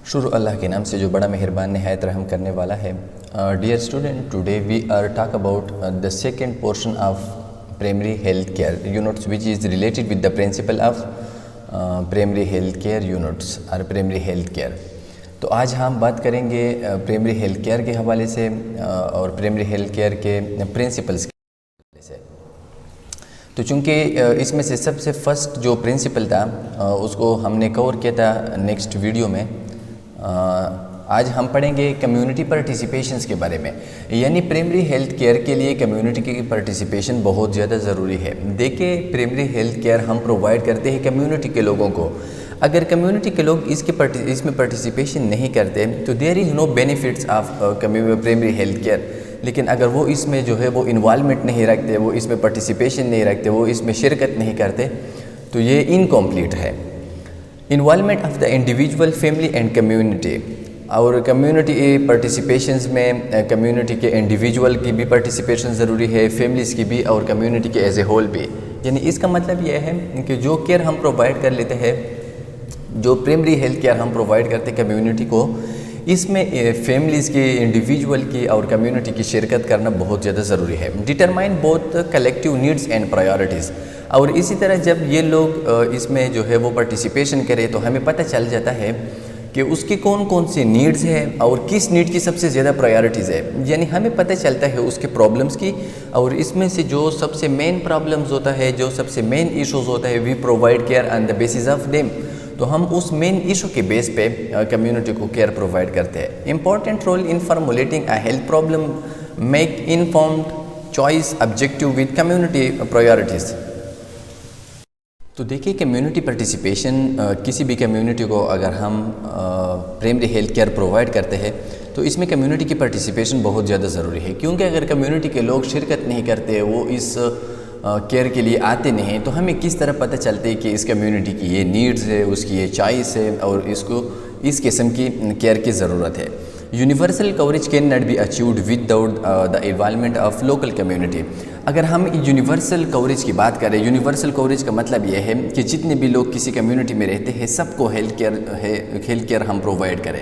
شروع اللہ کے نام سے جو بڑا مہربان نہایت رحم کرنے والا ہے۔ Dear student, today we are talk about the second portion of primary health care units which is related with the principle of primary health care units or primary health care۔ تو آج ہم بات کریں گے پرائمری ہیلتھ کیئر کے حوالے سے اور پرائمری ہیلتھ کیئر کے پرنسپلز کے حوالے سے۔ تو چونکہ اس میں سے سب سے فرسٹ جو پرنسپل تھا اس کو ہم نے کور کیا تھا نیکسٹ ویڈیو میں، آج ہم پڑھیں گے کمیونٹی پارٹیسپیشنز کے بارے میں، یعنی پرائمری ہیلتھ کیئر کے لیے کمیونٹی کی پارٹیسپیشن بہت زیادہ ضروری ہے۔ دیکھیں، پرائمری ہیلتھ کیئر ہم پرووائڈ کرتے ہیں کمیونٹی کے لوگوں کو۔ اگر کمیونٹی کے لوگ اس میں پارٹیسپیشن نہیں کرتے تو there is no benefits of primary health care. لیکن اگر وہ اس میں جو ہے وہ انوالومنٹ نہیں رکھتے، وہ اس میں پارٹیسپیشن نہیں رکھتے، وہ اس میں شرکت نہیں کرتے تو یہ انکمپلیٹ ہے۔ Involvement of the individual, family and community, اور کمیونٹی پارٹیسپیشنز میں کمیونٹی کے انڈیویجول کی بھی پارٹیسپیشن ضروری ہے، فیملیز کی بھی اور کمیونٹی کے ایز اے ہول بھی۔ یعنی اس کا مطلب یہ ہے کہ جو کیئر ہم پرووائڈ کر لیتے ہیں، جو پرائمری ہیلتھ کیئر ہم پرووائڈ کرتے ہیں کمیونٹی کو، اس میں فیملیز کی، انڈیویجول کی اور کمیونٹی کی شرکت کرنا بہت زیادہ ضروری ہے۔ Determine both collective needs and priorities, اور اسی طرح جب یہ لوگ اس میں جو ہے وہ پارٹیسپیشن کرے تو ہمیں پتہ چل جاتا ہے کہ اس کی کون کون سی نیڈز ہے اور کس نیڈ کی سب سے زیادہ پرائیورٹیز ہے۔ یعنی ہمیں پتہ چلتا ہے اس کے پرابلمز کی، اور اس میں سے جو سب سے مین پرابلمز ہوتا ہے، جو سب سے مین ایشوز ہوتا ہے، we provide care on the basis of them. تو ہم اس مین ایشو کے بیس پہ کمیونٹی کو کیئر پرووائڈ کرتے ہیں۔ Important role in formulating a health problem, make informed choice objective with community priorities. تو دیکھیے، کمیونٹی پارٹیسپیشن، کسی بھی کمیونٹی کو اگر ہم پرائمری ہیلتھ کیئر پرووائڈ کرتے ہیں تو اس میں کمیونٹی کی پارٹیسپیشن بہت زیادہ ضروری ہے، کیونکہ اگر کمیونٹی کے لوگ شرکت نہیں کرتے، وہ اس کیئر کے لیے آتے نہیں، تو ہمیں کس طرح پتہ چلتے کہ اس کمیونٹی کی یہ نیڈز ہے، اس کی یہ چوائس ہے اور اس کو اس قسم کی کیئر کی ضرورت ہے۔ Universal coverage can not be achieved without the involvement of local community. اگر ہم یونیورسل کوریج کی بات کریں، یونیورسل کوریج کا مطلب یہ ہے کہ جتنے بھی لوگ کسی کمیونٹی میں رہتے ہیں سب کو ہیلتھ کیئر ہم پرووائڈ کریں،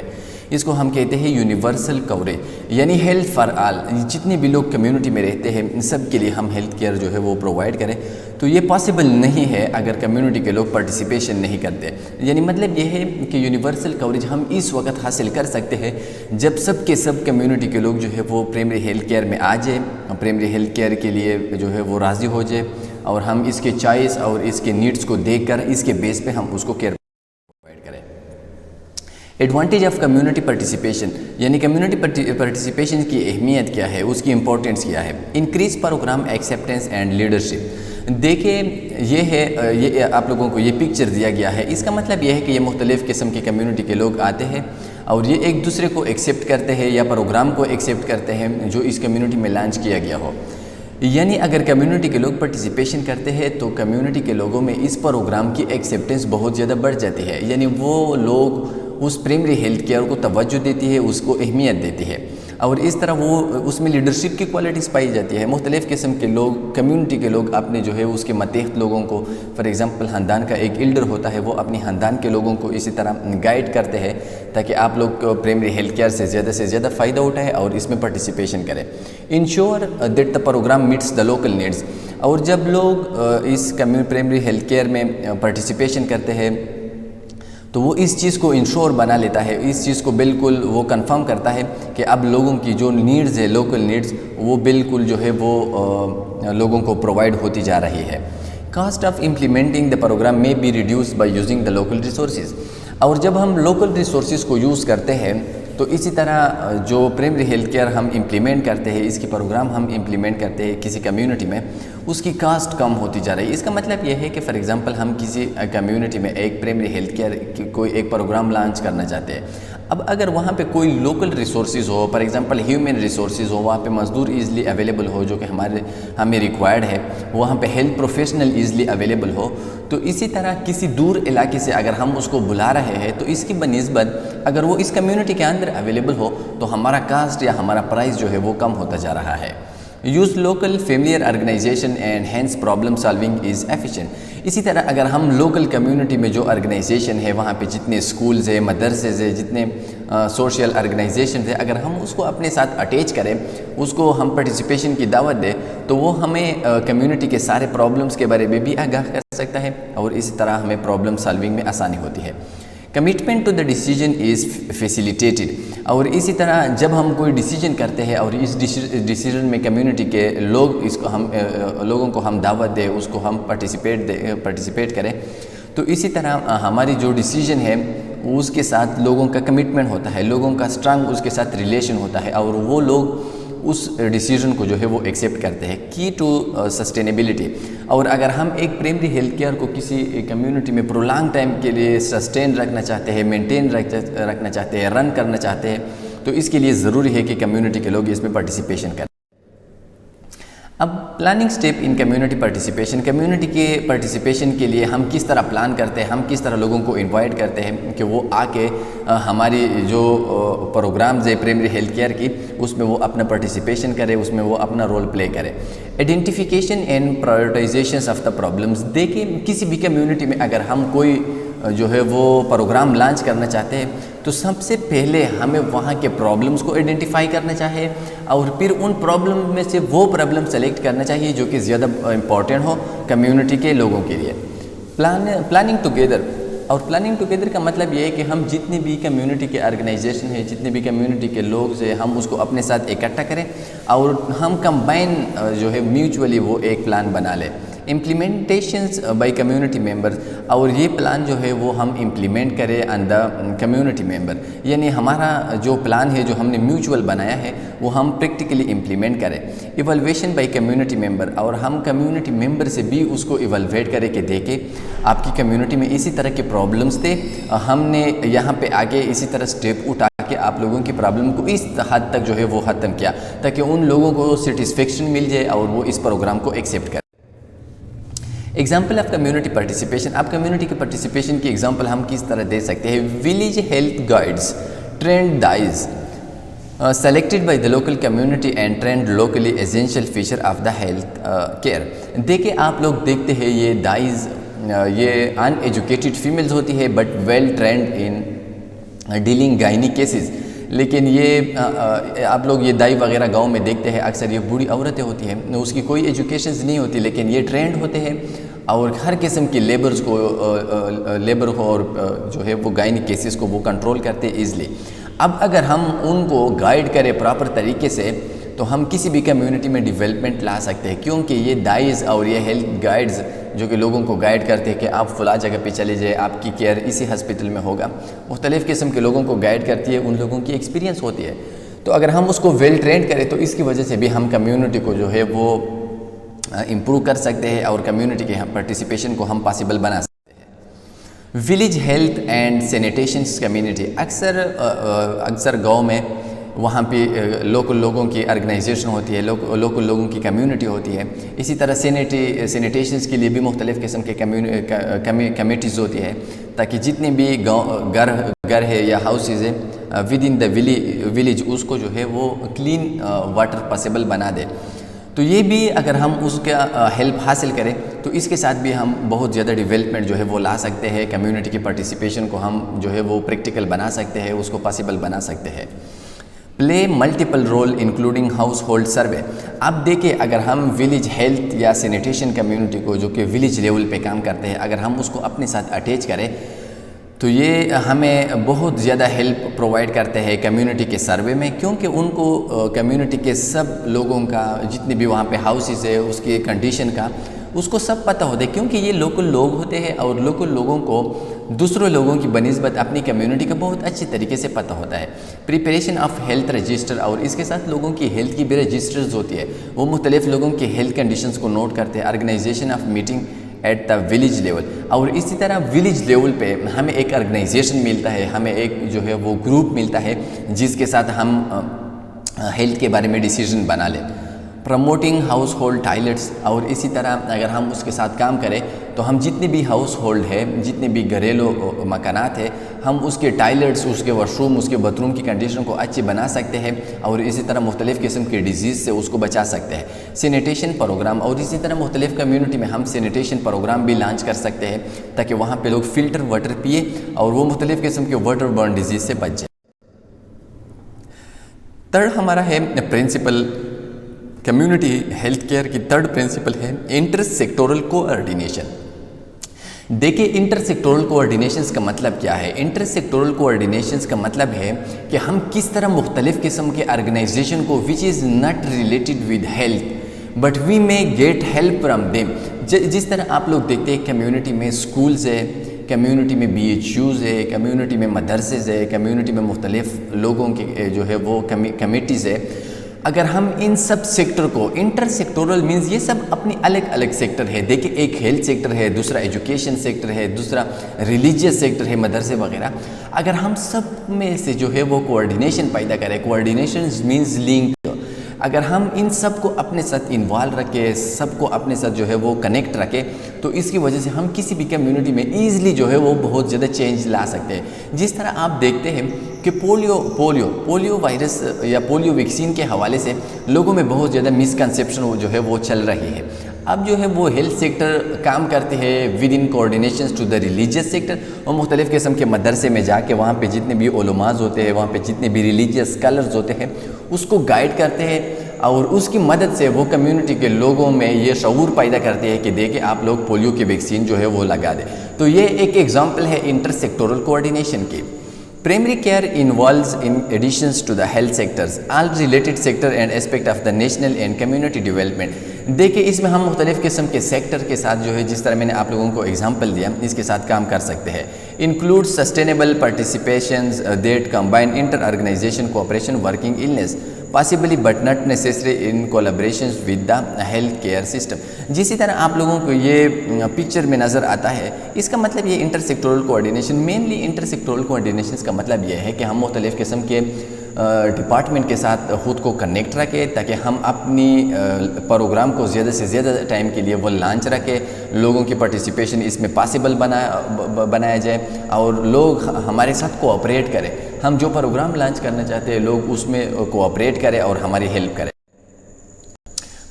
اس کو ہم کہتے ہیں یونیورسل کوریج، یعنی ہیلتھ فار آل۔ جتنے بھی لوگ کمیونٹی میں رہتے ہیں سب کے لیے ہم ہیلتھ کیئر جو ہے وہ پرووائڈ کریں، تو یہ پاسبل نہیں ہے اگر کمیونٹی کے لوگ پارٹیسپیشن نہیں کرتے۔ یعنی مطلب یہ ہے کہ یونیورسل کوریج ہم اس وقت حاصل کر سکتے ہیں جب سب کے سب کمیونٹی کے لوگ جو ہے وہ پرائمری ہیلتھ کیئر میں آ جائیں، پرائمری ہیلتھ کیئر کے لیے جو ہے وہ راضی ہو جائے، اور ہم اس کے چوائس اور اس کے نیڈز کو دیکھ کر اس کے بیس پہ ہم اس کو کیئر پرووائڈ کریں۔ ایڈوانٹیج آف کمیونٹی پارٹیسپیشن، یعنی کمیونٹی پارٹیسپیشن کی اہمیت کیا ہے، اس کی امپورٹنس کیا ہے۔ Increase programme acceptance and leadership. دیکھیں، یہ آپ لوگوں کو یہ پکچر دیا گیا ہے، اس کا مطلب یہ ہے کہ یہ مختلف قسم کی کمیونٹی کے لوگ آتے ہیں اور یہ ایک دوسرے کو ایکسیپٹ کرتے ہیں یا پروگرام کو ایکسیپٹ کرتے ہیں جو اس کمیونٹی میں لانچ کیا گیا ہو۔ یعنی اگر کمیونٹی کے لوگ پارٹیسپیشن کرتے ہیں تو کمیونٹی کے لوگوں میں اس پروگرام کی ایکسیپٹنس بہت زیادہ بڑھ جاتی ہے، یعنی وہ لوگ اس پرائمری ہیلتھ کیئر کو توجہ دیتی ہے، اس کو اہمیت دیتی ہے، اور اس طرح وہ اس میں لیڈرشپ کی کوالٹیز پائی جاتی ہے۔ مختلف قسم کے لوگ، کمیونٹی کے لوگ اپنے جو ہے اس کے ماتحت لوگوں کو، فار ایگزامپل خاندان کا ایک ایلڈر ہوتا ہے، وہ اپنی خاندان کے لوگوں کو اسی طرح گائیڈ کرتے ہیں تاکہ آپ لوگ پرائمری ہیلتھ کیئر سے زیادہ فائدہ اٹھائیں اور اس میں پارٹیسپیشن کریں۔ Ensure that the programme meets the local needs, اور جب لوگ اس پرائمری ہیلتھ کیئر میں پارٹیسپیشن کرتے ہیں تو وہ اس چیز کو انشور بنا لیتا ہے، اس چیز کو بالکل وہ کنفرم کرتا ہے کہ اب لوگوں کی جو نیڈز ہے، لوکل نیڈز، وہ بالکل جو ہے وہ لوگوں کو پرووائڈ ہوتی جا رہی ہے۔ Cost of implementing the programme may be reduce by using the local resources, اور جب ہم لوکل ریسورسز کو یوز کرتے ہیں تو اسی طرح جو پرائمری ہیلتھ کیئر ہم امپلیمنٹ کرتے ہیں، اس کی پروگرام ہم امپلیمنٹ کرتے ہیں کسی کمیونٹی میں، اس کی کاسٹ کم ہوتی جا رہی ہے۔ اس کا مطلب یہ ہے کہ فار ایگزامپل ہم کسی کمیونٹی میں ایک پرائمری ہیلتھ کیئر کی کوئی ایک پروگرام لانچ کرنا چاہتے ہیں، اب اگر وہاں پہ کوئی لوکل ریسورسز ہو، فار ایگزامپل ہیومن ریسورسز ہو، وہاں پہ مزدور ایزلی اویلیبل ہو جو کہ ہمیں ریکوائرڈ ہے، وہاں پہ ہیلتھ پروفیشنل ایزلی اویلیبل ہو، تو اسی طرح کسی دور علاقے سے اگر ہم اس کو بلا رہے ہیں تو اس کی بنسبت اگر وہ اس کمیونٹی کے اندر اویلیبل ہو تو ہمارا کاسٹ یا ہمارا پرائز جو ہے وہ کم ہوتا جا رہا ہے۔ Use local familiar organisation and hence problem solving is efficient. اسی طرح اگر ہم لوکل کمیونٹی میں جو آرگنائزیشن ہے وہاں پہ جتنے اسکولز ہیں، مدرسے ہیں، جتنے سوشل آرگنائزیشنز ہیں، اگر ہم اس کو اپنے ساتھ اٹیچ کریں، اس کو ہم پارٹیسپیشن کی دعوت دیں، تو وہ ہمیں کمیونٹی کے سارے پرابلمس کے بارے میں بھی آگاہ کر سکتا ہے اور اسی طرح ہمیں پرابلم سالونگ میں آسانی ہوتی ہے. Commitment to the decision is facilitated. اور اسی طرح جب ہم کوئی ڈیسیجن کرتے ہیں اور اس ڈیسیجن میں کمیونٹی کے لوگوں کو ہم دعوت دیں، اس کو ہم پارٹیسپیٹ کریں، تو اسی طرح ہماری جو ڈیسیجن ہے اس کے ساتھ لوگوں کا کمٹمنٹ ہوتا ہے، لوگوں کا اسٹرانگ اس کے ساتھ ریلیشن ہوتا ہے اور وہ لوگ اس ڈیسیجن کو جو ہے وہ ایکسیپٹ کرتے ہیں. کی ٹو سسٹینیبلٹی. اور اگر ہم ایک پرائمری ہیلتھ کیئر کو کسی کمیونٹی میں پرولانگ ٹائم کے لیے سسٹین رکھنا چاہتے ہیں، مینٹین رکھنا چاہتے ہیں، رن کرنا چاہتے ہیں، تو اس کے لیے ضروری ہے کہ کمیونٹی کے لوگ اس میں پارٹیسپیشن کریں. اب planning step in community participation. Community کے پارٹیسپیشن کے لیے ہم کس طرح پلان کرتے ہیں، ہم کس طرح لوگوں کو انوائٹ کرتے ہیں کہ وہ آ کے ہماری جو پروگرامز ہے پرائمری ہیلتھ کیئر کی، اس میں وہ اپنا پارٹیسپیشن کرے، اس میں وہ اپنا رول پلے کرے. Identification and prioritisation of the problems. دیکھیں کسی بھی کمیونٹی میں اگر ہم کوئی جو ہے وہ پروگرام لانچ کرنا چاہتے ہیں تو سب سے پہلے ہمیں وہاں کے پرابلمز کو آئیڈینٹیفائی کرنا چاہیے اور پھر ان پرابلم میں سے وہ پرابلم سلیکٹ کرنا چاہیے جو کہ زیادہ امپورٹنٹ ہو کمیونٹی کے لوگوں کے لیے. Planning together. اور پلاننگ ٹوگیدر کا مطلب یہ ہے کہ ہم جتنی بھی کمیونٹی کے آرگنائزیشن ہیں، جتنے بھی کمیونٹی کے لوگ ہیں، ہم اس کو اپنے ساتھ اکٹھا کریں اور ہم کمبائن جو ہے میوچولی وہ ایک پلان بنا لیں. Implementations by community members. اور یہ پلان جو ہے وہ ہم امپلیمنٹ کریں آن دا کمیونٹی ممبر. یعنی ہمارا جو پلان ہے جو ہم نے میوچول بنایا ہے وہ ہم پریکٹیکلی امپلیمنٹ کریں. ایوالویشن بائی کمیونٹی ممبر. اور ہم کمیونٹی ممبر سے بھی اس کو ایوالویٹ کریں کہ دیکھیں آپ کی کمیونٹی میں اسی طرح کے پرابلمز تھے، ہم نے یہاں پہ آگے اسی طرح سٹیپ اٹھا کہ آپ لوگوں کی پرابلم کو اس حد تک جو ہے وہ ختم کیا تاکہ ان لوگوں کو سیٹسفیکشن مل جائے اور وہ اس پروگرام کو ایکسیپٹ کریں. Example of community participation. آپ کمیونٹی کے پارٹیسپیشن کی ایگزامپل ہم کس طرح دے سکتے ہیں؟ Village health guides trained dais selected by the local community and trained locally essential feature of the health care. دیکھیں آپ لوگ دیکھتے ہیں یہ دائز یہ ان ایجوکیٹڈ فیمیلز ہوتی ہے but well trained in dealing gynae cases. لیکن یہ آپ لوگ یہ دائی وغیرہ گاؤں میں دیکھتے ہیں، اکثر یہ بوڑھی عورتیں ہوتی ہیں، اس کی کوئی ایجوکیشنز نہیں ہوتی لیکن یہ ٹرینڈ ہوتے ہیں اور ہر قسم کی لیبر کو اور جو ہے وہ گائنی کیسز کو وہ کنٹرول کرتے ہیں ایزلی. اب اگر ہم ان کو گائیڈ کریں پراپر طریقے سے تو ہم کسی بھی کمیونٹی میں ڈیولپمنٹ لا سکتے ہیں، کیونکہ یہ دائز اور یہ ہیلتھ گائیڈز جو کہ لوگوں کو گائیڈ کرتے ہیں کہ آپ فلاں جگہ پہ چلے جائیں، آپ کی کیئر اسی ہسپتال میں ہوگا، مختلف قسم کے لوگوں کو گائیڈ کرتی ہے، ان لوگوں کی ایکسپیرینس ہوتی ہے. تو اگر ہم اس کو ویل ٹرینڈ کریں تو اس کی وجہ سے بھی ہم کمیونٹی کو جو ہے وہ امپروو کر سکتے ہیں اور کمیونٹی کے پارٹیسپیشن کو ہم پاسبل بنا سکتے ہیں. Village health and sanitations community. اکثر گاؤں میں وہاں پہ لوکل لوگوں کی آرگنائزیشن ہوتی ہے، لوکل لوگوں کی کمیونٹی ہوتی ہے. اسی طرح سینیٹیشنز کے لیے بھی مختلف قسم کے کمیٹیز ہوتی ہے تاکہ جتنے بھی گھر ہے یا ہاؤسز ہے ود ان دا ولیج اس کو جو ہے وہ کلین واٹر پاسبل بنا دے. تو یہ بھی اگر ہم اس کا ہیلپ حاصل کریں تو اس کے ساتھ بھی ہم بہت زیادہ ڈیولپمنٹ جو ہے وہ لا سکتے ہیں. کمیونٹی کی پارٹیسپیشن کو ہم جو ہے وہ پریکٹیکل بنا سکتے ہیں، اس کو پاسبل بنا سکتے ہیں. Play multiple role including household survey. اب دیکھیں اگر ہم ولیج ہیلتھ یا سینیٹیشن کمیونٹی کو جو کہ ولیج لیول پہ کام کرتے ہیں اگر ہم اس کو اپنے ساتھ اٹیچ کریں تو یہ ہمیں بہت زیادہ ہیلپ پرووائڈ کرتے ہیں کمیونٹی کے سروے میں، کیونکہ ان کو کمیونٹی کے سب لوگوں کا جتنے بھی وہاں پہ ہاؤسز ہے اس کی کنڈیشن کا اس کو سب پتہ ہوتا ہے، کیونکہ یہ لوکل لوگ ہوتے ہیں اور لوکل لوگوں کو دوسرے لوگوں کی بنسبت اپنی کمیونٹی کا بہت اچھی طریقے سے پتہ ہوتا ہے. Preparation of health register. اور اس کے ساتھ لوگوں کی ہیلتھ کی بھی رجسٹرز ہوتی ہے، وہ مختلف لوگوں کی ہیلتھ کنڈیشنز کو نوٹ کرتے ہیں. Organisation of meeting at the village level. اور اسی طرح ولیج لیول پہ ہمیں ایک آرگنائزیشن ملتا ہے، ہمیں ایک جو ہے وہ گروپ ملتا ہے جس کے ساتھ ہم ہیلتھ کے بارے میں ڈیسیجن بنا لیں. Promoting household toilets. اور اسی طرح اگر ہم اس کے ساتھ کام کریں تو ہم جتنے بھی ہاؤس ہولڈ ہے، جتنے بھی گھریلو مکانات ہے، ہم اس کے ٹائلٹس، اس کے واش روم، اس کے باتھ روم کی کنڈیشن کو اچھی بنا سکتے ہیں اور اسی طرح مختلف قسم کے ڈیزیز سے اس کو بچا سکتے ہیں۔ سینیٹیشن پروگرام، اور اسی طرح مختلف کمیونٹی میں ہم سینیٹیشن پروگرام بھی لانچ کر سکتے ہیں تاکہ وہاں پہ لوگ فلٹر واٹر پیے اور وہ مختلف قسم کے واٹر بورن ڈیزیز سے بچ جائیں۔ تھرڈ ہمارا ہے پرنسپل، کمیونٹی ہیلتھ کیئر کی تھرڈ پرنسپل ہے انٹر سیکٹورل کوآرڈینیشن۔ دیکھیں انٹر سیکٹورل کوآرڈینیشنز کا مطلب کیا ہے؟ انٹر سیکٹورل کوآرڈینیشنز کا مطلب ہے کہ ہم کس طرح مختلف قسم کے آرگنائزیشن کو which is not related with health but we may get help from them. جس طرح آپ لوگ دیکھتے ہیں کمیونٹی میں سکولز ہے، کمیونٹی میں BHUs ہے، کمیونٹی میں مدرسے ہے، کمیونٹی میں مختلف لوگوں کے جو ہے وہ کمیٹیز ہے۔ اگر ہم ان سب سیکٹر کو، انٹر سیکٹورل مینز یہ سب اپنی الگ الگ سیکٹر ہے، دیکھیں ایک ہیلتھ سیکٹر ہے، دوسرا ایجوکیشن سیکٹر ہے، دوسرا ریلیجیس سیکٹر ہے، مدرسے وغیرہ، اگر ہم سب میں سے جو ہے وہ کوآرڈینیشن پیدا کریں، کوآرڈینیشن مینز لنک، اگر ہم ان سب کو اپنے ساتھ انوالو رکھے، سب کو اپنے ساتھ جو ہے وہ کنیکٹ رکھے، تو اس کی وجہ سے ہم کسی بھی کمیونٹی میں ایزلی جو ہے وہ بہت زیادہ چینج لا سکتے ہیں۔ جس طرح آپ دیکھتے ہیں کہ پولیو وائرس یا پولیو ویکسین کے حوالے سے لوگوں میں بہت زیادہ مسکنسیپشن جو ہے وہ چل رہی ہے۔ اب جو ہے وہ ہیلتھ سیکٹر کام کرتے ہیں with in coordinations to the religious sector, اور مختلف قسم کے مدرسے میں جا کے وہاں پہ جتنے بھی علماء ہوتے ہیں، وہاں پہ جتنے بھی ریلیجیس اسکالرز ہوتے ہیں، اس کو گائیڈ کرتے ہیں اور اس کی مدد سے وہ کمیونٹی کے لوگوں میں یہ شعور پیدا کرتے ہیں کہ دیکھیں آپ لوگ پولیو کی ویکسین جو ہے وہ لگا دیں۔ تو یہ ایک ایگزامپل ہے انٹر سیکٹورل کوآرڈینیشن کی۔ Primary care involves in additions to the health sectors, all related sector and aspect of the national and community development۔ دیکھیں اس میں ہم مختلف قسم کے سیکٹر کے ساتھ جو ہے جس طرح میں نے آپ لوگوں کو ایگزامپل دیا اس کے ساتھ کام کر سکتے ہیں۔ Include sustainable participations that combine inter-organization cooperation, working illness, possibly but not necessary in collaborations with the health care system۔ جسی طرح آپ لوگوں کو یہ پکچر میں نظر آتا ہے، اس کا مطلب یہ inter sectoral coordination, mainly inter sectoral coordinations کا مطلب یہ ہے کہ ہم مختلف قسم کے ڈپارٹمنٹ کے ساتھ خود کو کنیکٹ رکھیں تاکہ ہم اپنی پروگرام کو زیادہ سے زیادہ ٹائم کے لیے وہ لانچ رکھیں، لوگوں کی پارٹیسپیشن اس میں پاسبل بنایا جائے اور لوگ ہمارے ساتھ کوآپریٹ کریں۔ ہم جو پروگرام لانچ کرنا چاہتے ہیں لوگ اس میں کوآپریٹ کریں اور ہماری ہیلپ کریں۔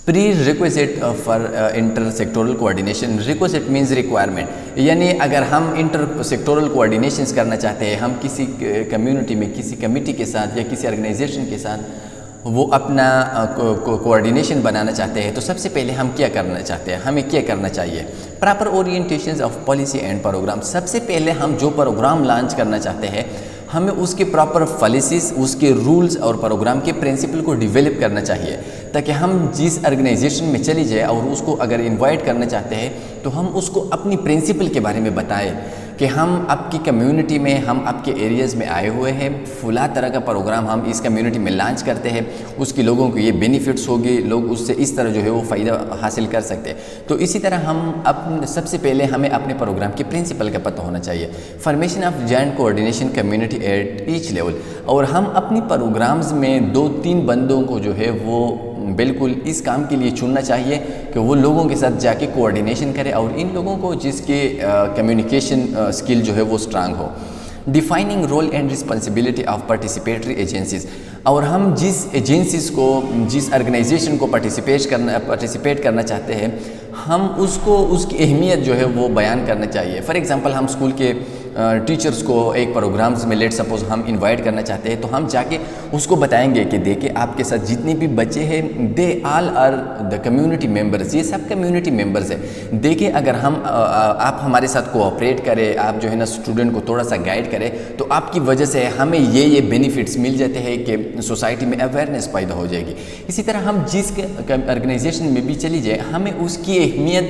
Prerequisite for inter sectoral coordination, requisite means requirement, یعنی اگر ہم انٹر سیکٹورل کوآرڈینیشنز کرنا چاہتے ہیں، ہم کسی کمیونٹی میں کسی کمیٹی کے ساتھ یا کسی آرگنائزیشن کے ساتھ وہ اپنا کوآرڈینیشن بنانا چاہتے ہیں، تو سب سے پہلے ہم کیا کرنا چاہتے ہیں، ہمیں کیا کرنا چاہیے؟ Proper orientations of policy and programme. سب سے پہلے ہم جو پروگرام لانچ کرنا چاہتے ہیں ہمیں اس کے پراپر پالیسیز، اس کے رولز اور پروگرام کے پرنسپل کو ڈیولپ کرنا چاہیے تاکہ ہم جس آرگنائزیشن میں چلی جائے اور اس کو اگر انوائٹ کرنا چاہتے ہیں تو ہم اس کو اپنی پرنسپل کے بارے میں بتائیں کہ ہم آپ کی کمیونٹی میں، ہم آپ کے ایریاز میں آئے ہوئے ہیں، فلاں طرح کا پروگرام ہم اس کمیونٹی میں لانچ کرتے ہیں، اس کی لوگوں کو یہ بینیفٹس ہوگی، لوگ اس سے اس طرح جو ہے وہ فائدہ حاصل کر سکتے ہیں۔ تو اسی طرح ہم سب سے پہلے ہمیں اپنے پروگرام کے پرنسپل کا پتہ ہونا چاہیے۔ Formation of joint coordination community at each level, اور ہم اپنی پروگرامز میں 2-3 بندوں کو جو ہے وہ بالکل اس کام کے لیے چننا چاہیے کہ وہ لوگوں کے ساتھ جا کے کوآرڈینیشن کرے اور ان لوگوں کو جس کے کمیونیکیشن اسکل جو ہے وہ اسٹرانگ ہو۔ Defining role and responsibility of participatory agencies, اور ہم جس ایجنسیز کو، جس آرگنائزیشن کو پارٹیسپیٹ کرنا چاہتے ہیں ہم اس کو اس کی اہمیت جو ہے وہ بیان کرنا چاہیے۔ فار ایگزامپل ہم اسکول کے ٹیچرز کو ایک پروگرامز میں لیٹ سپوز ہم انوائٹ کرنا چاہتے ہیں تو ہم جا کے اس کو بتائیں گے کہ دیکھیں آپ کے ساتھ جتنے بھی بچے ہیں دے آل آر دا کمیونٹی ممبرز، یہ سب کمیونٹی ممبرز ہیں۔ دیکھیں اگر آپ ہمارے ساتھ کوآپریٹ کریں، آپ جو ہے نا اسٹوڈنٹ کو تھوڑا سا گائیڈ کریں تو آپ کی وجہ سے ہمیں یہ بینیفٹس مل جاتے ہیں کہ سوسائٹی میں اویئرنیس پیدا ہو جائے گی۔ اسی طرح ہم جس آرگنائزیشن میں بھی چلی جائے ہمیں اس کی اہمیت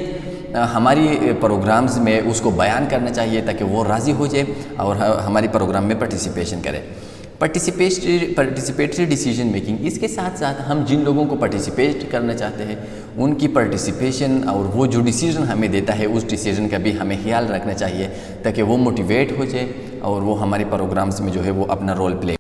ہماری پروگرامز میں اس کو بیان کرنا چاہیے تاکہ وہ راضی ہو جائے اور ہماری پروگرام میں پارٹیسپیشن کرے۔ پارٹیسپیٹری ڈیسیجن میکنگ، اس کے ساتھ ساتھ ہم جن لوگوں کو پارٹیسپیٹ کرنا چاہتے ہیں ان کی پارٹیسپیشن اور وہ جو ڈیسیجن ہمیں دیتا ہے اس ڈیسیجن کا بھی ہمیں خیال رکھنا چاہیے تاکہ وہ موٹیویٹ ہو جائے اور وہ ہمارے پروگرامز میں جو ہے وہ اپنا role play.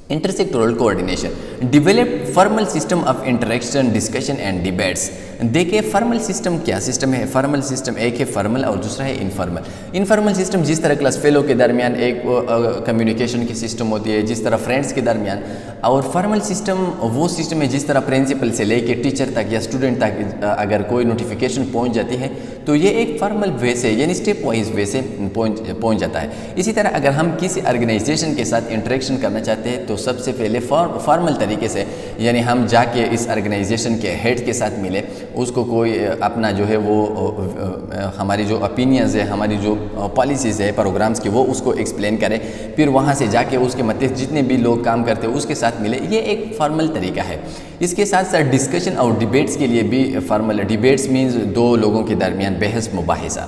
Inter sectoral coordination, develop formal system of interaction, discussion and debates. دیکھیں فارمل سسٹم کیا سسٹم ہے. فارمل سسٹم ایک ہے فارمل اور دوسرا ہے انفارمل. انفارمل سسٹم جس طرح کلاس فیلو کے درمیان ایک کمیونیکیشن کی سسٹم ہوتی ہے جس طرح فرینڈس کے درمیان, اور فارمل سسٹم وہ سسٹم ہے جس طرح پرنسپل سے لے کے ٹیچر تک یا اسٹوڈنٹ تک اگر کوئی نوٹیفیکیشن پہنچ جاتی ہے تو یہ ایک فارمل وے سے یعنی اسٹیپ وائز وے سے پہنچ جاتا ہے. اسی طرح اگر ہم کسی آرگنائزیشن کے ساتھ انٹریکشن کرنا چاہتے ہیں تو سب سے پہلے فارمل طریقے سے یعنی ہم جا کے اس آرگنائزیشن کے ہیڈ کے ساتھ ملے, اس کو کوئی اپنا جو ہے وہ ہماری جو اپینینز ہے ہماری جو پالیسیز ہے پروگرامز کی وہ اس کو ایکسپلین کرے, پھر وہاں سے جا کے اس کے متحد جتنے بھی لوگ کام کرتے ہیں اس کے ساتھ ملے. یہ ایک فارمل طریقہ ہے. اس کے ساتھ ساتھ ڈسکشن اور ڈیبیٹس کے لیے بھی فارمل. ڈیبیٹس مینز دو لوگوں کے درمیان بحث مباحثہ.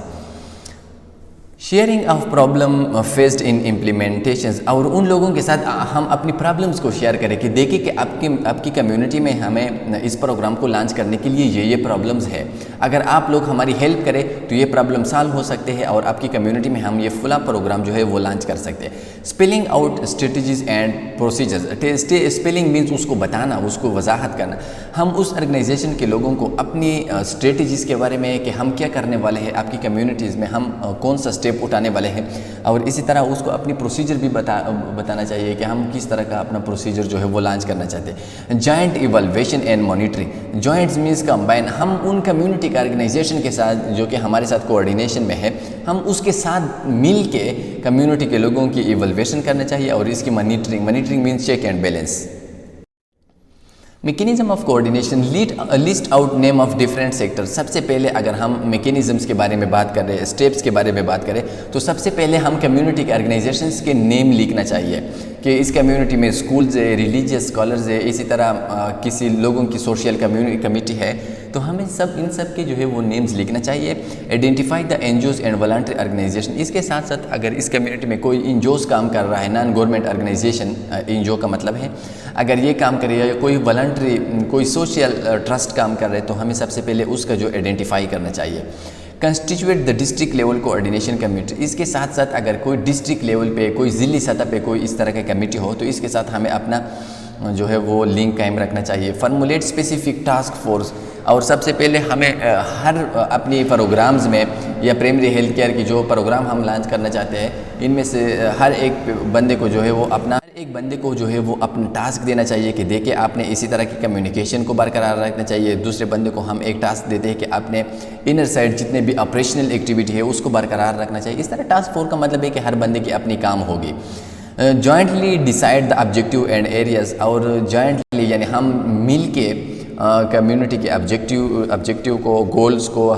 Sharing of problem faced in implementations, اور ان لوگوں کے ساتھ ہم اپنی پرابلمز کو شیئر کریں کہ دیکھیں کہ آپ کی کمیونٹی میں ہمیں اس پروگرام کو لانچ کرنے کے لیے یہ پرابلمز ہے, اگر آپ لوگ ہماری ہیلپ کریں تو یہ پرابلم سالو ہو سکتے ہیں اور آپ کی کمیونٹی میں ہم یہ فلاں پروگرام جو ہے وہ لانچ کر سکتے ہیں. Spelling out strategies and procedures. Spelling means اس کو بتانا, اس کو وضاحت کرنا. ہم اس آرگنائزیشن کے لوگوں کو اپنی اسٹریٹجیز کے بارے میں کہ ہم کیا کرنے والے ہیں آپ کی کمیونٹیز میں, ہم کون سا اسٹیپ اٹھانے والے ہیں, اور اسی طرح اس کو اپنی پروسیجر بھی بتانا چاہیے کہ ہم کس طرح کا اپنا پروسیجر جو ہے وہ لانچ کرنا چاہتے ہیں. Joint evaluation and monitoring. Joints means combine. ہم ان کمیونٹی کا آرگنائزیشن کے ساتھ جو کہ ہمارے ساتھ کوآرڈینیشن میں ہے ہم اس کے ساتھ مل کے کمیونٹی کے لوگوں کی ایوالویشن کرنا چاہیے, اور اس کی monitoring means check and balance. Mechanism of coordination. List out name of different sector. سب سے پہلے اگر ہم میکینزمس کے بارے میں بات کر رہے ہیں, اسٹیپس کے بارے میں بات کریں تو سب سے پہلے ہم کمیونٹی کے آرگنائزیشنس کے نیم لکھنا چاہیے کہ اس کمیونٹی میں اسکولز ہے, ریلیجیس اسکالرز ہے, اسی طرح کسی لوگوں کی سوشل کمیٹی ہے, تو ہمیں ان سب کے جو ہے وہ نیمز لکھنا چاہیے. Identify the N G Os and voluntary organisation. اس کے ساتھ ساتھ اگر اس کمیونٹی میں کوئی این جی اوز کام کر رہا ہے, non government organisation, N G O کا مطلب ہے اگر یہ کام کرے یا کوئی والنٹری کوئی سوشل ٹرسٹ کام کر رہے تو ہمیں سب سے پہلے اس کا جو آئیڈینٹیفائی کرنا چاہیے. Constitute the district level coordination committee. اس کے ساتھ ساتھ اگر کوئی ڈسٹرکٹ لیول پہ کوئی ضلعی سطح پہ کوئی اس طرح کا کمیٹی ہو تو اس کے ساتھ ہمیں اپنا جو ہے وہ لنک قائم رکھنا چاہیے. Formulate specific task force. اور سب سے پہلے ہمیں ہر اپنی پروگرامز میں یا پرائمری ہیلتھ کیئر کی جو پروگرام ہم لانچ کرنا چاہتے ہیں ان میں سے ہر ایک بندے کو جو ہے وہ اپنا ٹاسک دینا چاہیے کہ دیکھیں آپ نے اسی طرح کی کمیونیکیشن کو برقرار رکھنا چاہیے. دوسرے بندے کو ہم ایک ٹاسک دیتے ہیں کہ آپ نے انر سائڈ جتنے بھی آپریشنل ایکٹیویٹی ہے اس کو برقرار رکھنا چاہیے. اس طرح ٹاسک فورس کا مطلب ہے کہ ہر بندے کی اپنی کام ہوگی. Jointly decide the objective and areas. اور جوائنٹلی یعنی ہم مل کے کمیونٹی کے آبجیکٹیو کو, گولز کو,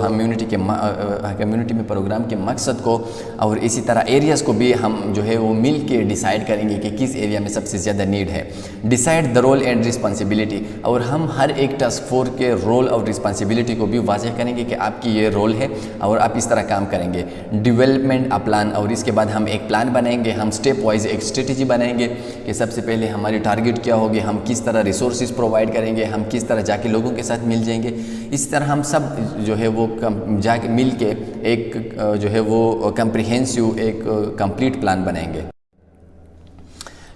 کمیونٹی میں پروگرام کے مقصد کو, اور اسی طرح ایریاز کو بھی ہم جو ہے وہ مل کے ڈیسائیڈ کریں گے کہ کس ایریا میں سب سے زیادہ نیڈ ہے. Decide the role and responsibility. اور ہم ہر ایک ٹاسک فورس کے رول اور رسپانسبلٹی کو بھی واضح کریں گے کہ آپ کی یہ رول ہے اور آپ اس طرح کام کریں گے. Development plan. اور اس کے بعد ہم ایک پلان بنائیں گے, ہم اسٹیپ وائز ایک اسٹریٹجی بنائیں گے کہ سب سے پہلے ہماری ٹارگیٹ کیا ہوگی, ہم کس طرح ریسورسز پرووائڈ کریں گے, ہم کس طرح جا کے لوگوں کے ساتھ مل جائیں گے. اس طرح ہم سب جو ہے وہ جا کے مل کے ایک جو ہے وہ کمپریہنسو ایک کمپلیٹ پلان بنائیں گے.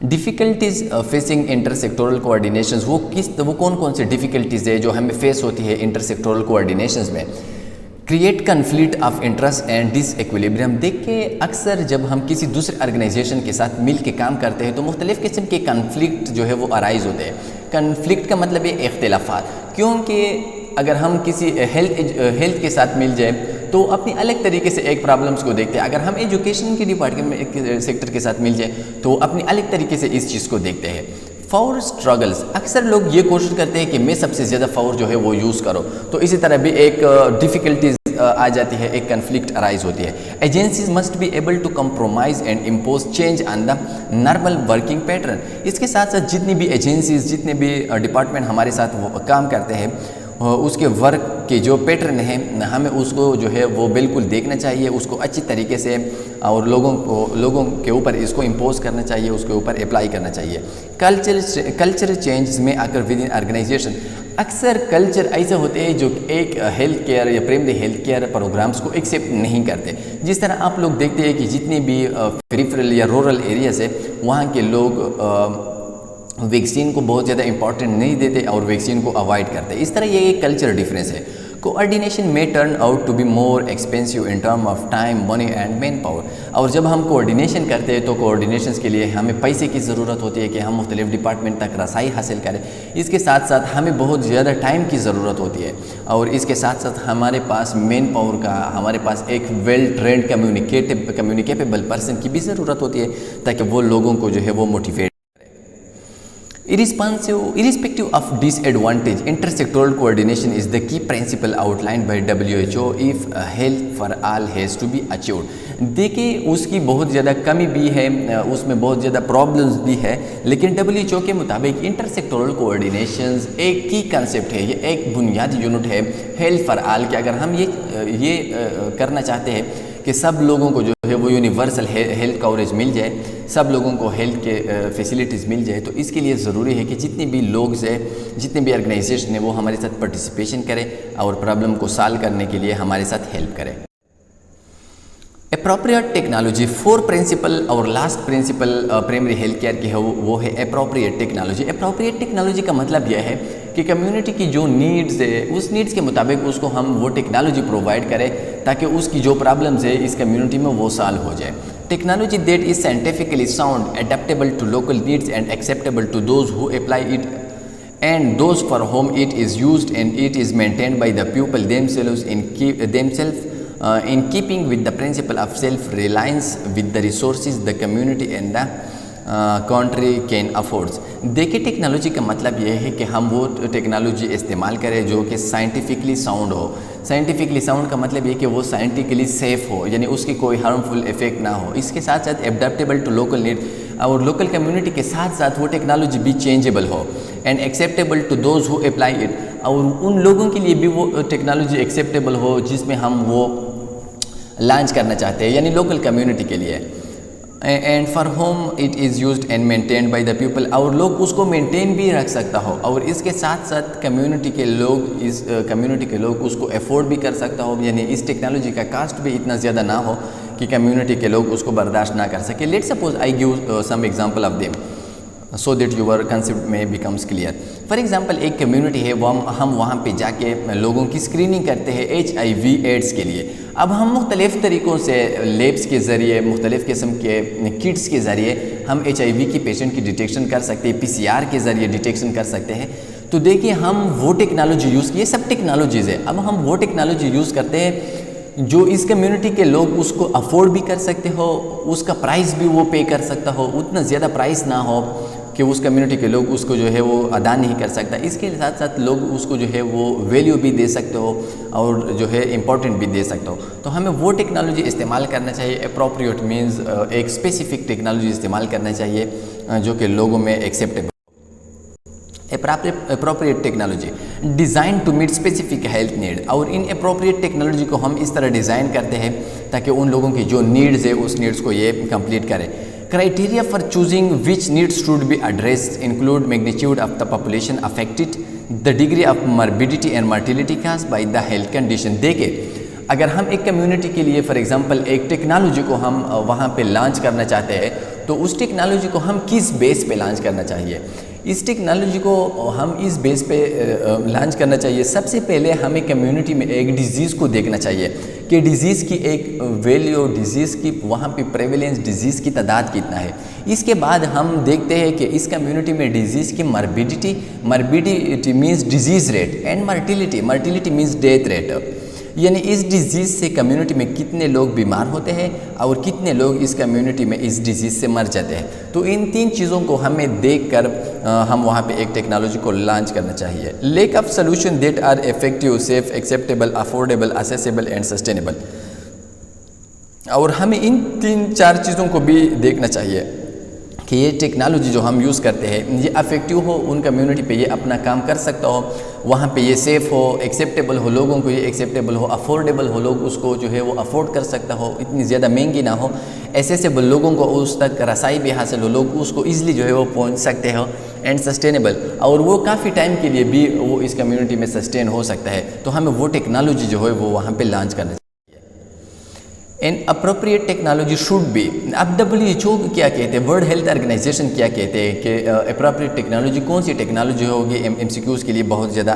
Difficulties facing inter sectoral coordinations. وہ کون سے ڈیفیکلٹیز ہے جو ہمیں فیس ہوتی ہے انٹر سیکٹورل کوآرڈینیشنز میں. Create conflict of interest and disequilibrium. دیکھیں اکثر جب ہم کسی دوسرے آرگنائزیشن کے ساتھ مل کے کام کرتے ہیں تو مختلف قسم کے کنفلکٹ جو ہے وہ ارائز ہوتے ہیں. کنفلکٹ کا مطلب ہے اختلافات, کیونکہ اگر ہم کسی ہیلتھ کے ساتھ مل جائیں تو اپنی الگ طریقے سے ایک پرابلمس کو دیکھتے ہیں. اگر ہم ایجوکیشن کے ڈپارٹمنٹ سیکٹر کے ساتھ مل جائیں تو اپنی الگ طریقے سے اس چیز کو دیکھتے ہیں. Four struggles. اکثر لوگ یہ کوشش کرتے ہیں کہ میں سب سے زیادہ فور جو ہے وہ یوز کرو, تو اسی طرح بھی ایک ڈیفیکلٹیز آ جاتی ہے, ایک کنفلکٹ ارائز ہوتی ہے. Agencies must be able to compromise and impose change on the normal working pattern. اس کے ساتھ ساتھ جتنی بھی ایجنسیز, جتنے بھی ڈپارٹمنٹ ہمارے ساتھ کام کرتے ہیں اس کے ورک کے جو پیٹرن ہیں ہمیں اس کو جو ہے وہ بالکل دیکھنا چاہیے, اس کو اچھی طریقے سے اور لوگوں کے اوپر اس کو امپوز کرنا چاہیے, اس کے اوپر اپلائی کرنا چاہیے. کلچر چینجز میں آ کر ود ان آرگنائزیشن. اکثر کلچر ایسے ہوتے ہیں جو ایک ہیلتھ کیئر یا پرائمری ہیلتھ کیئر پروگرامز کو ایکسیپٹ نہیں کرتے. جس طرح آپ لوگ دیکھتے ہیں کہ جتنے بھی پیریفرل یا رورل ایریاز ہے وہاں کے لوگ ویکسین کو بہت زیادہ امپورٹنٹ نہیں دیتے اور ویکسین کو اوائڈ کرتے. اس طرح یہ ایک کلچر ڈیفرنس ہے. Coordination may turn out to be more expensive in term of time, money and manpower. اور جب ہم کوآرڈینیشن کرتے ہیں تو کوآرڈینیشنس کے لیے ہمیں پیسے کی ضرورت ہوتی ہے کہ ہم مختلف ڈپارٹمنٹ تک رسائی حاصل کریں. اس کے ساتھ ساتھ ہمیں بہت زیادہ ٹائم کی ضرورت ہوتی ہے اور اس کے ساتھ ساتھ ہمارے پاس مین پاور کا, ہمارے پاس ایک ویل ٹرینڈ کمیونیکیبل پرسن کی بھی ضرورت ہوتی ہے تاکہ وہ لوگوں کو جو ہے وہ motivate. Irrespective of disadvantage, intersectoral coordination is the key principle outlined by WHO if health for all has to be achieved. دیکھیں اس کی بہت زیادہ کمی بھی ہے, اس میں بہت زیادہ پرابلمز بھی ہے, لیکن WHO کے مطابق انٹرسیکٹورل کوآرڈینیشنز ایک کی کنسیپٹ ہے, یہ ایک بنیادی یونٹ ہے ہیلتھ فار آل کہ اگر ہم یہ کرنا چاہتے ہیں کہ سب لوگوں کو جو ہے وہ یونیورسل ہیلتھ کوریج مل جائے, سب لوگوں کو ہیلتھ کے فیسیلیٹیز مل جائے, تو اس کے لیے ضروری ہے کہ جتنے بھی لوگ ہیں, جتنے بھی آرگنائزیشن ہیں وہ ہمارے ساتھ پارٹیسپیشن کرے اور پرابلم کو سالو کرنے کے لیے ہمارے ساتھ ہیلپ کرے. اپروپریٹ ٹیکنالوجی, 4 پرنسپل اور last principle primary health care کی ہے وہ ہے اپروپریٹ ٹیکنالوجی. اپروپریٹ ٹیکنالوجی کا مطلب یہ ہے کہ کمیونٹی کی جو نیڈز ہے اس نیڈز کے مطابق اس کو ہم وہ ٹیکنالوجی پرووائڈ کریں تاکہ اس کی جو پرابلمز ہے اس کمیونٹی میں وہ سالو ہو جائے. Technology that is scientifically sound, adaptable to local needs and acceptable to those who apply it and those for whom it is used, and it is maintained by the people themselves in keeping with the principle of self-reliance with the resources the community and the country can afford. دیکھیں technology کا مطلب یہ ہے کہ ہم وہ technology استعمال کریں جو کہ سائنٹیفکلی ساؤنڈ ہو. سائنٹیفکلی ساؤنڈ کا مطلب یہ کہ وہ سائنٹیفکلی سیف ہو, یعنی اس کی کوئی ہارمفل ایفیکٹ نہ ہو. اس کے ساتھ ساتھ اڈیپٹیبل ٹو لوکل نیڈ, اور لوکل کمیونٹی کے ساتھ ساتھ وہ ٹیکنالوجی بھی چینجیبل ہو. And acceptable to those who apply it, اور ان لوگوں کے لیے بھی وہ ٹیکنالوجی ایکسیپٹیبل ہو جس میں ہم وہ لانچ کرنا چاہتے ہیں, یعنی لوکل کمیونٹی کے لیے. And for home it is used and maintained by the people, اور لوگ اس کو مینٹین بھی رکھ سکتا ہو, اور اس کے ساتھ ساتھ کمیونٹی کے لوگ اس کو افورڈ بھی کر سکتا ہو, یعنی اس ٹیکنالوجی کا کاسٹ بھی اتنا زیادہ نہ ہو کہ کمیونٹی کے لوگ اس کو برداشت نہ کر سکے. Let suppose I give some example of them so that your concept may becomes clear. For example ایک کمیونٹی ہے, ہم وہاں پہ جا کے لوگوں کی اسکریننگ کرتے ہیں HIV ایڈس کے لیے. اب ہم مختلف طریقوں سے لیبس کے ذریعے, مختلف قسم کے کٹس کے ذریعے ہم HIV کی پیشنٹ کی ڈیٹیکشن کر سکتے ہیں, PCR کے ذریعے ڈیٹیکشن کر سکتے ہیں. تو دیکھیے ہم وہ ٹیکنالوجی یوز کی, یہ سب ٹیکنالوجیز ہے, اب ہم وہ ٹیکنالوجی یوز کرتے ہیں جو اس کمیونٹی کے لوگ اس کو افورڈ بھی کر سکتے ہو, اس کا پرائس بھی وہ پے کر سکتا ہو, اتنا زیادہ پرائس نہ ہو کہ اس کمیونٹی کے لوگ اس کو جو ہے وہ ادا نہیں کر سکتا. اس کے ساتھ ساتھ لوگ اس کو جو ہے وہ ویلیو بھی دے سکتے ہو اور جو ہے امپورٹنٹ بھی دے سکتے ہو. تو ہمیں وہ ٹیکنالوجی استعمال کرنا چاہیے. اپروپریٹ مینز ایک اسپیسیفک ٹیکنالوجی استعمال کرنا چاہیے جو کہ لوگوں میں acceptable. Appropriate technology design to meet specific health need, اور ان اپروپریٹ ٹیکنالوجی کو ہم اس طرح ڈیزائن کرتے ہیں تاکہ ان لوگوں کی جو نیڈز ہے اس نیڈز کو یہ کمپلیٹ کرے. Criteria for choosing which needs should be addressed include magnitude of the population affected, the degree of morbidity and mortality caused by the health condition. دیکھیں اگر ہم ایک کمیونٹی کے لیے فار ایگزامپل ایک ٹیکنالوجی کو ہم وہاں پہ لانچ کرنا چاہتے ہیں تو اس ٹیکنالوجی کو ہم کس بیس پہ لانچ کرنا چاہیے. اس ٹیکنالوجی کو ہم اس بیس پہ لانچ کرنا چاہیے. سب سے پہلے ہمیں کمیونٹی میں ایک ڈیزیز کو دیکھنا چاہیے کہ ڈیزیز کی ایک ویلیو, ڈیزیز کی وہاں پہ پریویلنس, ڈیزیز کی تعداد کتنا ہے. اس کے بعد ہم دیکھتے ہیں کہ اس کمیونٹی میں ڈیزیز کی morbidity means disease rate, and mortality means death rate, یعنی اس ڈیزیز سے کمیونٹی میں کتنے لوگ بیمار ہوتے ہیں اور کتنے لوگ اس کمیونٹی میں اس ڈیزیز سے مر جاتے ہیں. تو ان 3 چیزوں کو ہمیں دیکھ کر ہم وہاں پہ ایک ٹیکنالوجی کو لانچ کرنا چاہیے. Lack of solution that are effective, safe, acceptable, affordable, accessible and sustainable. اور ہمیں ان 3-4 چیزوں کو بھی دیکھنا چاہیے کہ یہ ٹیکنالوجی جو ہم یوز کرتے ہیں یہ افیکٹیو ہو, ان کمیونٹی پہ یہ اپنا کام کر سکتا ہو, وہاں پہ یہ سیف ہو, ایکسیپٹیبل ہو, لوگوں کو یہ ایکسیپٹیبل ہو, افورڈیبل ہو, لوگ اس کو جو ہے وہ افورڈ کر سکتا ہو, اتنی زیادہ مہنگی نہ ہو, ایسیسیبل, لوگوں کو اس تک رسائی بھی حاصل ہو, لوگ اس کو ایزلی جو ہے وہ پہنچ سکتے ہو, اینڈ سسٹینیبل, اور وہ کافی ٹائم کے لیے بھی وہ اس کمیونٹی میں سسٹین ہو سکتا ہے. تو ہمیں وہ ٹیکنالوجی جو ہے وہ وہاں پہ لانچ کرنا چاہیے. ان اپروپریٹ ٹیکنالوجی شوڈ بی. اب WHO کیا کہتے ہیں, ورلڈ ہیلتھ آرگنائزیشن کیا کہتے ہیں کہ اپروپریٹ ٹیکنالوجی کون سی ٹیکنالوجی ہوگی MCQs کے لیے بہت زیادہ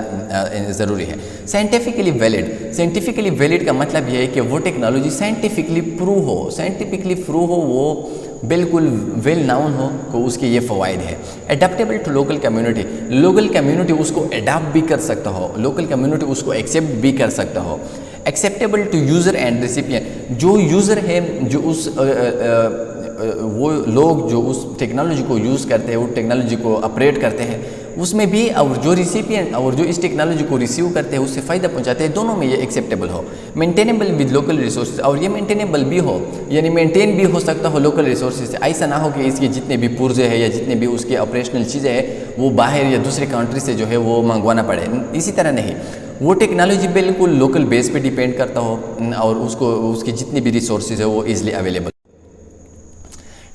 ضروری ہے. Scientifically valid. سائنٹیفکلی ویلڈ کا مطلب یہ ہے کہ وہ ٹیکنالوجی سائنٹیفکلی پروو ہو. سائنٹیفکلی پروو ہو, وہ بالکل ویل ناؤن ہو کہ اس کے یہ فوائد ہے. Adaptable to local community. Local community اس کو اڈاپٹ بھی کر سکتا ہو, لوکل کمیونٹی اس کو ایکسیپٹ بھی کر سکتا ہو. Acceptable to user and recipient. جو یوزر ہے, جو اس وہ لوگ جو اس ٹیکنالوجی کو یوز کرتے ہیں, وہ ٹیکنالوجی کو اپریٹ کرتے ہیں, اس میں بھی, اور جو ریسیپینٹ اور جو اس ٹیکنالوجی کو ریسیو کرتے ہیں, اس سے فائدہ پہنچاتے ہیں, دونوں میں یہ ایکسیپٹیبل ہو. Maintainable with local resources. اور یہ مینٹینیبل بھی ہو, یعنی مینٹین بھی ہو سکتا ہو لوکل ریسورسز سے. ایسا نہ ہو کہ اس کے جتنے بھی پرزے ہیں یا جتنے بھی اس کے آپریشنل چیزیں ہیں وہ باہر یا دوسرے کنٹری سے جو ہے وہ منگوانا پڑے. اسی طرح نہیں, وہ ٹیکنالوجی بالکل لوکل بیس پہ ڈیپینڈ کرتا ہو اور اس کے جتنے بھی ریسورسز ہے وہ easily available.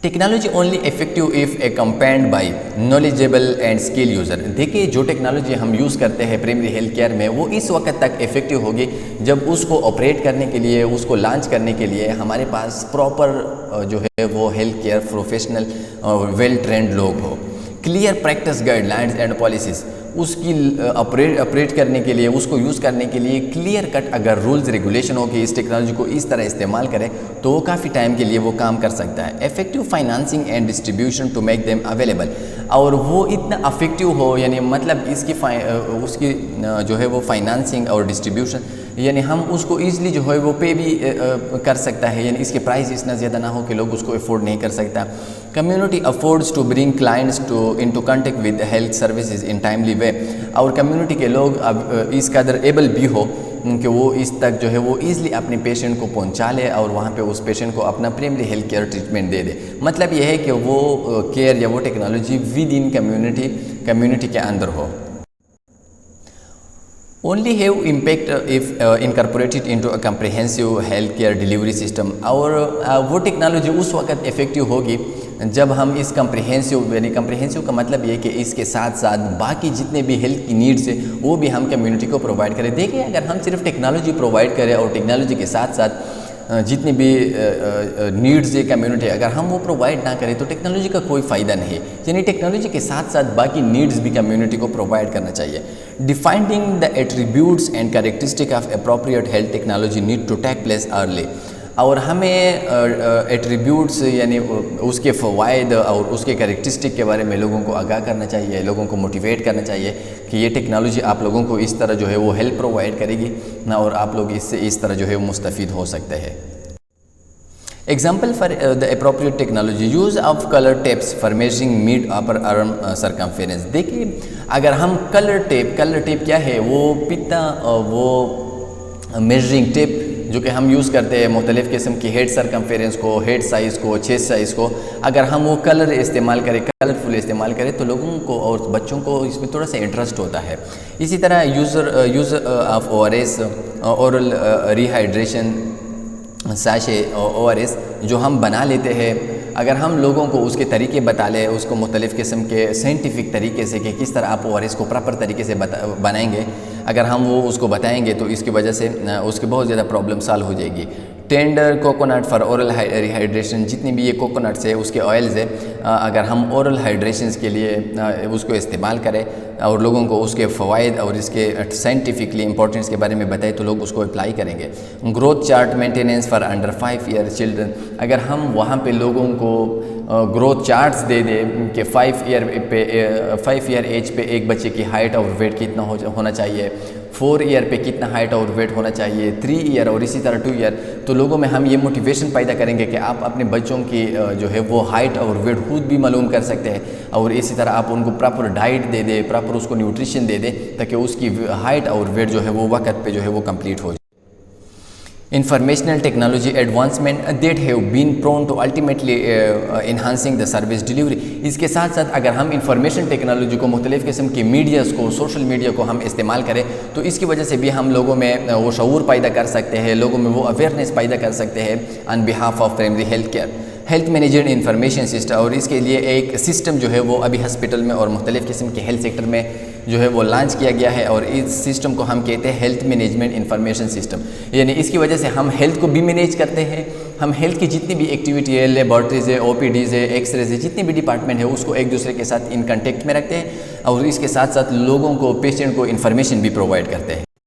Technology only effective if accompanied by knowledgeable and skill user. دیکھیے جو ٹیکنالوجی ہم یوز کرتے ہیں پرائمری ہیلتھ کیئر میں, وہ اس وقت تک افیکٹو ہوگی جب اس کو آپریٹ کرنے کے لیے, اس کو لانچ کرنے کے لیے ہمارے پاس پراپر جو ہے وہ ہیلتھ کیئر پروفیشنل اور ویل ٹرینڈ لوگ ہو. Clear practice guidelines and policies. اس کی اپریٹ کرنے کے لیے, اس کو یوز کرنے کے لیے کلیئر کٹ اگر رولز ریگولیشن ہو کہ اس ٹیکنالوجی کو اس طرح استعمال کریں تو وہ کافی ٹائم کے لیے وہ کام کر سکتا ہے. Effective financing and distribution to make them available. اور وہ اتنا افیکٹو ہو, یعنی مطلب اس کی جو ہے وہ فائنانسنگ اور ڈسٹریبیوشن, یعنی ہم اس کو ایزلی جو ہے وہ پے بھی کر سکتا ہے, یعنی اس کے پرائز اتنا زیادہ نہ ہو کہ لوگ اس کو افورڈ نہیں کر سکتا. Community affords to bring clients into contact with health services in timely way. اور کمیونٹی کے لوگ اب اس قدر ایبل بھی ہو کہ وہ اس تک جو ہے وہ ایزلی اپنے پیشنٹ کو پہنچا لے اور وہاں پہ اس پیشنٹ کو اپنا پرائمری ہیلتھ کیئر ٹریٹمنٹ دے دے. مطلب یہ ہے کہ وہ کیئر یا وہ ٹیکنالوجی ود ان کمیونٹی کے اندر ہو. only have impact if incorporated into a comprehensive healthcare delivery system. اور وہ ٹیکنالوجی اس وقت افیکٹو ہوگی جب ہم اس کمپریہنسو, یعنی کمپریہنسو کا مطلب یہ کہ اس کے ساتھ ساتھ باقی جتنے بھی ہیلتھ کی نیڈز ہیں وہ بھی ہم کمیونٹی کو پرووائڈ کریں. دیکھیں اگر ہم صرف ٹیکنالوجی پرووائڈ کریں اور ٹیکنالوجی کے ساتھ ساتھ جتنی بھی نیڈز ہے کمیونٹی, اگر ہم وہ پرووائڈ نہ کریں تو ٹیکنالوجی کا کوئی فائدہ نہیں. یعنی ٹیکنالوجی کے ساتھ ساتھ باقی نیڈز بھی کمیونٹی کو پرووائڈ کرنا چاہیے. Defining the attributes and characteristic of appropriate health technology need to take place early. اور ہمیں ایٹریبیوٹس یعنی اس کے فوائد اور اس کے کیریکٹرسٹک کے بارے میں لوگوں کو آگاہ کرنا چاہیے, لوگوں کو موٹیویٹ کرنا چاہیے کہ یہ ٹیکنالوجی آپ لوگوں کو اس طرح جو ہے وہ ہیلپ پرووائڈ کرے گی اور آپ لوگ اس سے اس طرح جو ہے مستفید ہو سکتے ہیں. Example for the appropriate technology, use of color tapes for measuring mid upper arm circumference. دیکھیے اگر ہم کلر ٹیپ کیا ہے, وہ پتا وہ میجرنگ ٹیپ جو کہ ہم یوز کرتے ہیں مختلف قسم کی ہیڈ سرکمفیرنس کو, ہیڈ سائز کو, چیسٹ سائز کو, اگر ہم وہ کلر استعمال کریں, کلرفل استعمال کریں تو لوگوں کو اور بچوں کو اس میں تھوڑا سا انٹرسٹ ہوتا ہے. اسی طرح use of ORS, oral rehydration sachet ORS جو ہم بنا لیتے ہیں, اگر ہم لوگوں کو اس کے طریقے بتا لیں, اس کو مختلف قسم کے سائنٹیفک طریقے سے کہ کس طرح آپ ORS کو پراپر طریقے سے بنائیں گے, اگر ہم وہ اس کو بتائیں گے تو اس کی وجہ سے اس کی بہت زیادہ پرابلم سالو ہو جائے گی. Tender coconut for oral rehydration, جتنی بھی یہ کوکونٹس ہے اس کے آئلز ہے, اگر ہم اورل ہائیڈریشنز کے لیے اس کو استعمال کریں اور لوگوں کو اس کے فوائد اور اس کے سائنٹیفکلی امپورٹنس کے بارے میں بتائیں تو لوگ اس کو اپلائی کریں گے. Growth chart maintenance for under 5 year children, اگر ہم وہاں پہ لوگوں کو گروتھ چارٹس دے دیں کہ 5 ایئر ایج پہ ایک بچے کی ہائٹ اور ویٹ کتنا ہونا چاہیے, 4 ایئر پہ کتنا ہائٹ اور ویٹ ہونا چاہیے, 3 ایئر اور اسی طرح 2 ایئر, تو لوگوں میں ہم یہ موٹیویشن پیدا کریں گے کہ آپ اپنے بچوں کی جو ہے وہ ہائٹ اور ویٹ خود بھی معلوم کر سکتے ہیں, اور اسی طرح آپ ان کو پراپر ڈائٹ دے دیں, پراپر اس کو نیوٹریشن دے دیں تاکہ اس کی ہائٹ اور ویٹ جو ہے وہ وقت پہ جو ہے وہ کمپلیٹ ہو جائے. Informational technology advancement that have been prone to ultimately enhancing the service delivery. اس کے ساتھ ساتھ اگر ہم انفارمیشن ٹیکنالوجی کو, مختلف قسم کی میڈیاز کو, سوشل میڈیا کو ہم استعمال کریں تو اس کی وجہ سے بھی ہم لوگوں میں وہ شعور پیدا کر سکتے ہیں, لوگوں میں وہ اویئرنیس پیدا کر سکتے ہیں on behalf of primary health care. Health management information system, اور اس کے لیے ایک سسٹم جو ہے وہ ابھی ہاسپٹل میں اور مختلف قسم کے ہیلتھ سیکٹر میں جو ہے وہ لانچ کیا گیا ہے، اور اس سسٹم کو ہم کہتے ہیں ہیلتھ مینجمنٹ انفارمیشن سسٹم. یعنی اس کی وجہ سے ہم ہیلتھ کو بھی مینیج کرتے ہیں، ہم ہیلتھ کی جتنی بھی ایکٹیویٹی ہے، لیبارٹریز ہے، او پی ڈیز ہے، ایکس رےز ہے، جتنی بھی ڈپارٹمنٹ ہے اس کو ایک دوسرے کے ساتھ ان کنٹیکٹ میں رکھتے ہیں، اور اس کے ساتھ ساتھ لوگوں کو، پیشنٹ کو انفارمیشن بھی پرووائڈ کرتے ہیں.